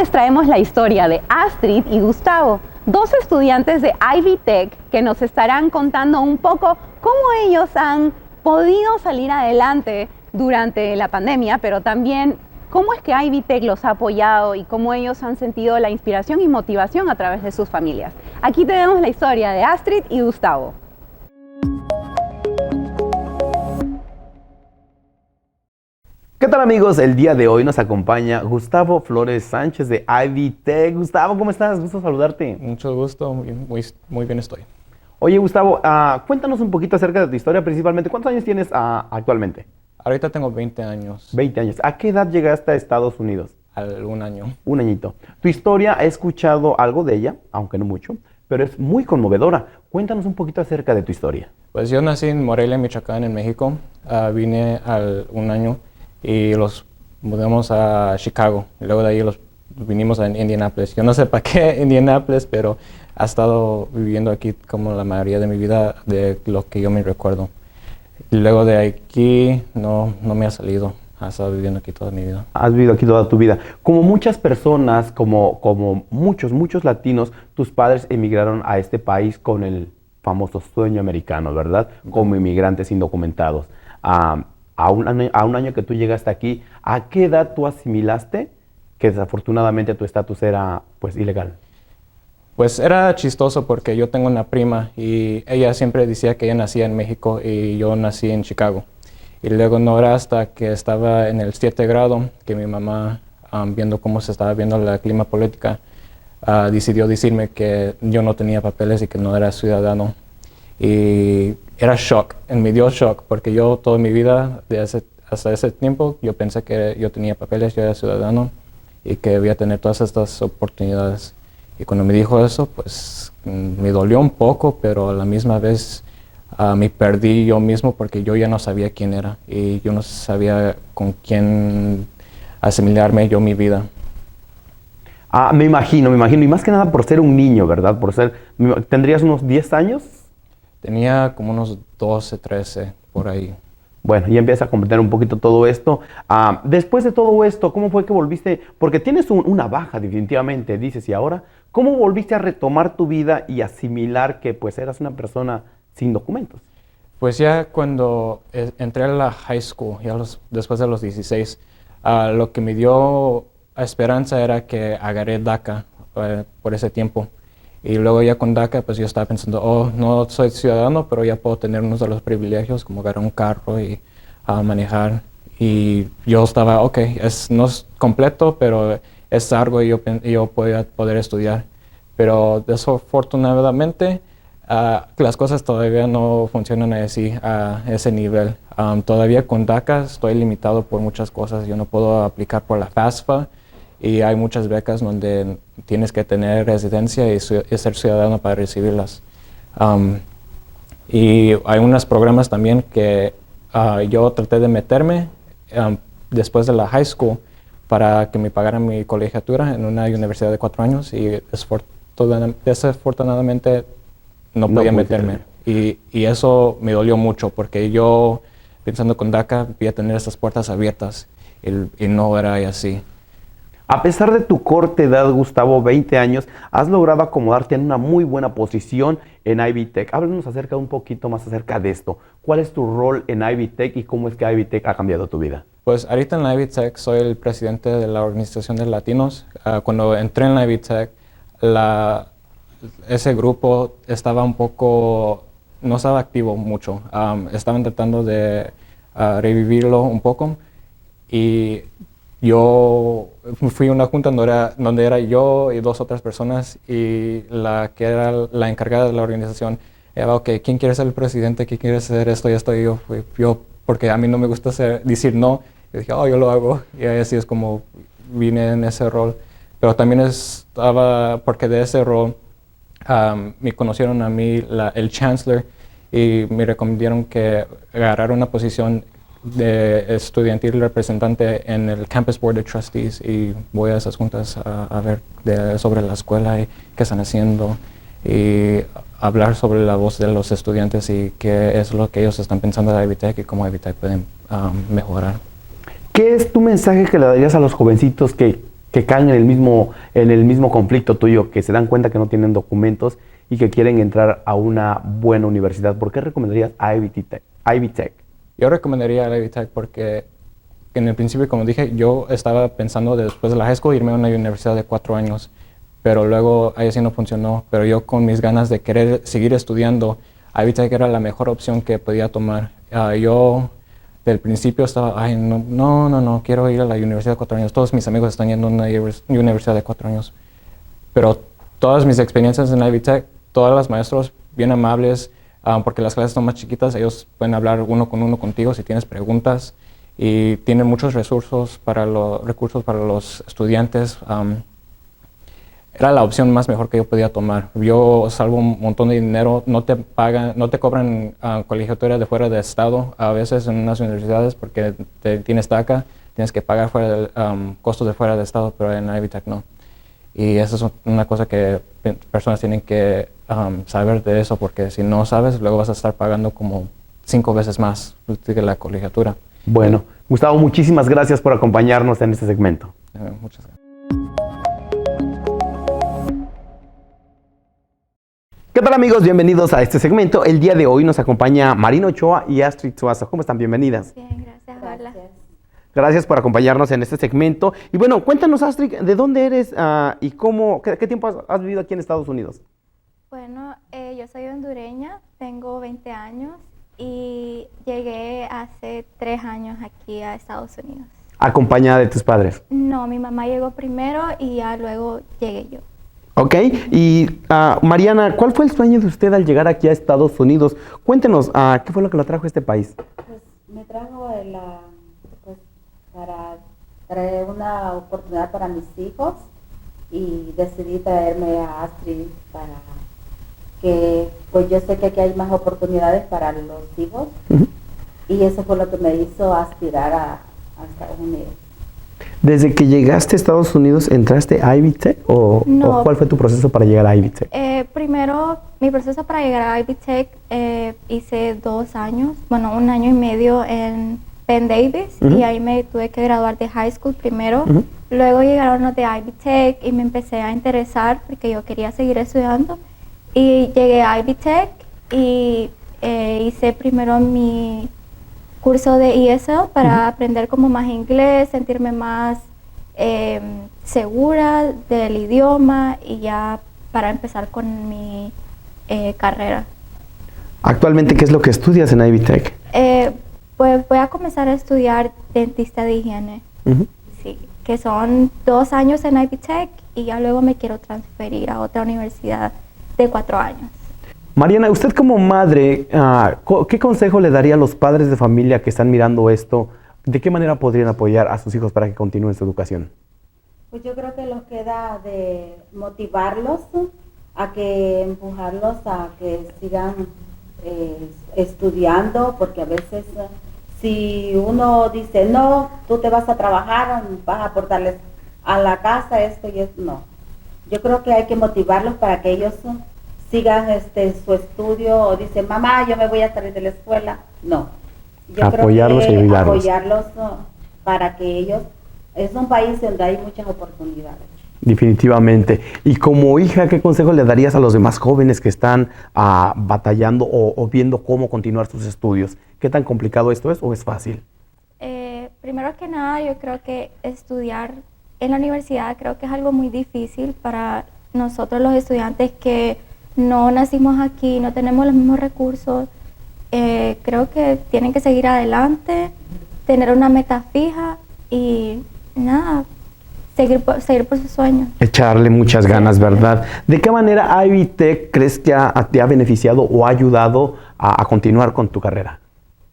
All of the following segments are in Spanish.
les traemos la historia de Astrid y Gustavo, dos estudiantes de Ivy Tech que nos estarán contando un poco cómo ellos han podido salir adelante durante la pandemia, pero también cómo es que Ivy Tech los ha apoyado y cómo ellos han sentido la inspiración y motivación a través de sus familias. Aquí tenemos la historia de Astrid y Gustavo. ¿Qué tal, amigos? El día de hoy nos acompaña Gustavo Flores Sánchez de Ivy Tech. Gustavo, ¿cómo estás? Gusto saludarte. Mucho gusto, muy bien estoy. Oye, Gustavo, cuéntanos un poquito acerca de tu historia, principalmente. ¿Cuántos años tienes actualmente? Ahorita tengo 20 años. 20 años. ¿A qué edad llegaste a Estados Unidos? Un año. Un añito. Tu historia, he escuchado algo de ella, aunque no mucho, pero es muy conmovedora. Cuéntanos un poquito acerca de tu historia. Pues yo nací en Morelia, Michoacán, en México. Vine un año y los mudamos a Chicago. Y luego de ahí vinimos a Indianapolis. Yo no sé para qué Indianapolis, pero he estado viviendo aquí como la mayoría de mi vida, de lo que yo me recuerdo. Y luego de aquí no me ha salido. He estado viviendo aquí toda mi vida. Has vivido aquí toda tu vida. Como muchas personas, como muchos latinos, tus padres emigraron a este país con el famoso sueño americano, ¿verdad? Como inmigrantes indocumentados. A un año que tú llegaste aquí, ¿a qué edad tú asimilaste que desafortunadamente tu estatus era pues ilegal? Pues era chistoso porque yo tengo una prima y ella siempre decía que ella nacía en México y yo nací en Chicago. Y luego no era hasta que estaba en el 7º grado que mi mamá, viendo cómo se estaba viendo la clima política, decidió decirme que yo no tenía papeles y que no era ciudadano. Y era shock, me dio shock, porque yo toda mi vida, hasta ese tiempo, yo pensé que yo tenía papeles, yo era ciudadano y que debía tener todas estas oportunidades. Y cuando me dijo eso, pues me dolió un poco, pero a la misma vez me perdí yo mismo porque yo ya no sabía quién era y yo no sabía con quién asimilarme yo mi vida. Me imagino, y más que nada por ser un niño, ¿verdad? ¿Tendrías unos 10 años? Tenía como unos 12, 13, por ahí. Bueno, y empieza a comprender un poquito todo esto. Después de todo esto, ¿cómo fue que volviste? Porque tienes una baja definitivamente, dices, y ahora, ¿cómo volviste a retomar tu vida y asimilar que pues eras una persona sin documentos? Pues ya cuando entré a la high school, después de los 16, lo que me dio esperanza era que agarré DACA por ese tiempo. Y luego ya con DACA, pues yo estaba pensando, no soy ciudadano, pero ya puedo tener unos de los privilegios, como agarrar un carro y manejar. Y yo estaba, no es completo, pero es algo y yo voy a poder estudiar. Pero desafortunadamente, las cosas todavía no funcionan así, a ese nivel. Todavía con DACA estoy limitado por muchas cosas. Yo no puedo aplicar por la FAFSA. Y hay muchas becas donde tienes que tener residencia y ser ciudadano para recibirlas. Y hay unos programas también que yo traté de meterme después de la high school para que me pagaran mi colegiatura en una universidad de 4 años y desafortunadamente no podía meterme. Y eso me dolió mucho porque yo, pensando con DACA, voy a tener esas puertas abiertas y no era así. A pesar de tu corta edad, Gustavo, 20 años, has logrado acomodarte en una muy buena posición en Ivy Tech. Háblanos un poquito más acerca de esto. ¿Cuál es tu rol en Ivy Tech y cómo es que Ivy Tech ha cambiado tu vida? Pues ahorita en la Ivy Tech soy el presidente de la Organización de Latinos. Cuando entré en la Ivy Tech, ese grupo estaba no estaba activo mucho. Estaban tratando de revivirlo un poco y yo fui a una junta donde era yo y 2 otras personas y la que era la encargada de la organización, ella, ¿quién quiere ser el presidente? ¿Quién quiere hacer esto y esto? Y yo, porque a mí no me gusta decir no, y dije, yo lo hago. Y así es como vine en ese rol. Pero también porque de ese rol me conocieron a mí el chancellor y me recomendaron que agarrara una posición de estudiantil representante en el Campus Board of Trustees y voy a esas juntas a ver sobre la escuela y qué están haciendo y hablar sobre la voz de los estudiantes y qué es lo que ellos están pensando de Ivy Tech y cómo Ivy Tech pueden mejorar. ¿Qué es tu mensaje que le darías a los jovencitos que que caen en el mismo conflicto tuyo, que se dan cuenta que no tienen documentos y que quieren entrar a una buena universidad? ¿Por qué recomendarías Ivy Tech? Yo recomendaría a Ivy Tech porque en el principio, como dije, yo estaba pensando después de la high school irme a una universidad de 4 años, pero luego ahí sí no funcionó. Pero yo con mis ganas de querer seguir estudiando, Ivy Tech era la mejor opción que podía tomar. Yo del principio estaba, ay, no, quiero ir a la universidad de 4 años. Todos mis amigos están yendo a una universidad de 4 años. Pero todas mis experiencias en Ivy Tech, todos los maestros bien amables, porque las clases son más chiquitas, ellos pueden hablar uno con uno contigo si tienes preguntas, y tienen muchos recursos para los estudiantes. Era la opción más mejor que yo podía tomar. Yo salvo un montón de dinero, no te cobran colegiatura de fuera de estado a veces en unas universidades porque tienes DACA, tienes que pagar costos de fuera de estado, pero en Ivy Tech no. Y eso es una cosa que personas tienen que saber de eso, porque si no sabes, luego vas a estar pagando como 5 veces más que la colegiatura. Bueno, Gustavo, muchísimas gracias por acompañarnos en este segmento. Muchas gracias. ¿Qué tal, amigos? Bienvenidos a este segmento. El día de hoy nos acompaña Marina Ochoa y Astrid Suazo. ¿Cómo están? Bienvenidas. Bien, gracias. Hola. Gracias por acompañarnos en este segmento. Y bueno, cuéntanos, Astrid, ¿de dónde eres y qué tiempo has vivido aquí en Estados Unidos? Bueno, yo soy hondureña, tengo 20 años y llegué hace 3 años aquí a Estados Unidos. ¿Acompañada de tus padres? No, mi mamá llegó primero y ya luego llegué yo. Ok, y Mariana, ¿cuál fue el sueño de usted al llegar aquí a Estados Unidos? Cuéntenos, ¿qué fue lo que lo trajo a este país? Pues me trajo para traer una oportunidad para mis hijos y decidí traerme a Astrid para que, pues yo sé que aquí hay más oportunidades para los hijos. Uh-huh. Y eso fue lo que me hizo aspirar a Estados Unidos. ¿Desde que llegaste a Estados Unidos entraste a Ivy Tech o cuál fue tu proceso para llegar a Ivy Tech? Primero, mi proceso para llegar a Ivy Tech hice 2 años, 1 año y medio en Penn Davis. Uh-huh. Y ahí me tuve que graduar de high school primero. Uh-huh. Luego llegaron los de Ivy Tech y me empecé a interesar porque yo quería seguir estudiando. Y llegué a Ivy Tech y hice primero mi curso de ESL para aprender como más inglés, sentirme más segura del idioma y ya para empezar con mi carrera. ¿Actualmente qué es lo que estudias en Ivy Tech? Pues voy a comenzar a estudiar dentista de higiene. Uh-huh. Sí, que son 2 años en Ivy Tech y ya luego me quiero transferir a otra universidad de 4 años. Mariana, usted como madre, ¿qué consejo le daría a los padres de familia que están mirando esto? ¿De qué manera podrían apoyar a sus hijos para que continúen su educación? Pues yo creo que los queda de motivarlos, empujarlos a que sigan estudiando, porque a veces si uno dice, no, tú te vas a trabajar, vas a aportarles a la casa esto y esto, no. Yo creo que hay que motivarlos para que ellos sigan su estudio, o dicen, mamá, yo me voy a salir de la escuela. No. Yo apoyarlos creo que y ayudarlos. Apoyarlos para que ellos, es un país donde hay muchas oportunidades. Definitivamente. Y como hija, ¿qué consejo le darías a los demás jóvenes que están batallando o viendo cómo continuar sus estudios? ¿Qué tan complicado esto es o es fácil? Primero que nada, yo creo que estudiar en la universidad creo que es algo muy difícil para nosotros los estudiantes que no nacimos aquí, no tenemos los mismos recursos. Creo que tienen que seguir adelante, tener una meta fija y nada, seguir por sus sueños. Echarle muchas ganas, ¿verdad? ¿De qué manera Ivy Tech crees que te ha beneficiado o ha ayudado a continuar con tu carrera?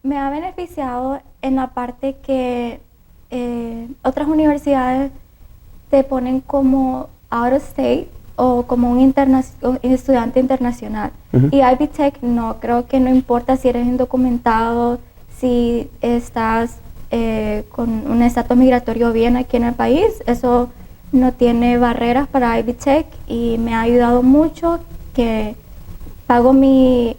Me ha beneficiado en la parte que otras universidades te ponen como out of state o como un estudiante internacional. Uh-huh. Y Ivy Tech no, creo que no importa si eres indocumentado, si estás con un estatus migratorio bien aquí en el país, eso no tiene barreras para Ivy Tech y me ha ayudado mucho que pago mi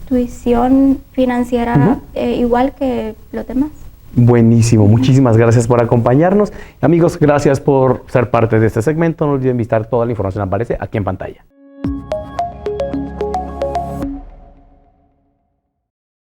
tuición financiera igual que los demás. Buenísimo, muchísimas gracias por acompañarnos. Amigos, gracias por ser parte de este segmento. No olviden visitar toda la información, aparece aquí en pantalla.